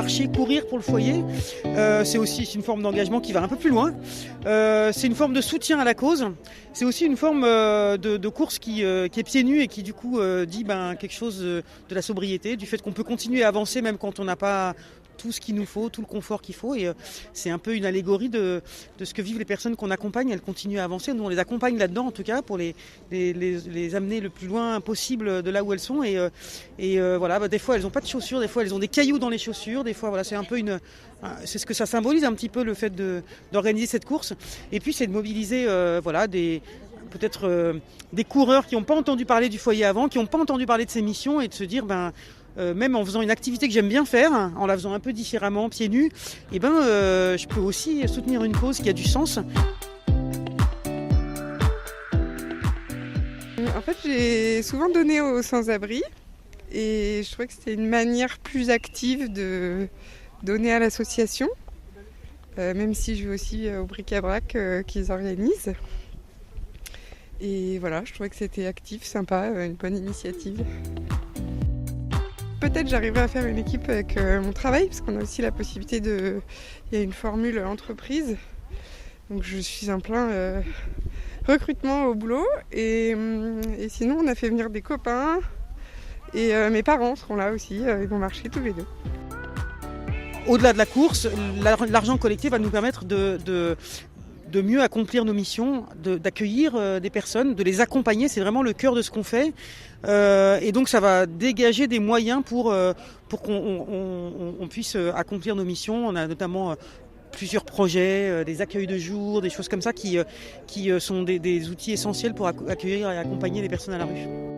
marcher, courir pour le foyer. C'est aussi une forme d'engagement qui va un peu plus loin. C'est une forme de soutien à la cause. C'est aussi une forme de course qui est pieds nus et qui du coup dit quelque chose de la sobriété, du fait qu'on peut continuer à avancer même quand on n'a pas tout ce qu'il nous faut, tout le confort qu'il faut. Et c'est un peu une allégorie de ce que vivent les personnes qu'on accompagne. Elles continuent à avancer. Nous, on les accompagne là-dedans, en tout cas, pour les amener le plus loin possible de là où elles sont. Et voilà, des fois, elles n'ont pas de chaussures, des fois, elles ont des cailloux dans les chaussures. Des fois, voilà, c'est un peu c'est ce que ça symbolise un petit peu, le fait d'organiser cette course. Et puis, c'est de mobiliser, peut-être des coureurs qui n'ont pas entendu parler du foyer avant, qui n'ont pas entendu parler de ces missions, et de se dire, même en faisant une activité que j'aime bien faire, en la faisant un peu différemment, pieds nus, je peux aussi soutenir une cause qui a du sens. En fait, j'ai souvent donné aux sans-abri et je trouvais que c'était une manière plus active de donner à l'association, même si je vais aussi au bric-à-brac qu'ils organisent. Et voilà, je trouvais que c'était actif, sympa, une bonne initiative. Peut-être j'arriverai à faire une équipe avec mon travail, parce qu'on a aussi la possibilité il y a une formule entreprise. Donc je suis en plein recrutement au boulot. Et sinon, on a fait venir des copains. Et mes parents seront là aussi, ils vont marcher tous les deux. Au-delà de la course, l'argent collecté va nous permettre de mieux accomplir nos missions, d'accueillir des personnes, de les accompagner. C'est vraiment le cœur de ce qu'on fait. Et donc ça va dégager des moyens pour qu'on puisse accomplir nos missions. On a notamment plusieurs projets, des accueils de jour, des choses comme ça qui sont des outils essentiels pour accueillir et accompagner les personnes à la rue.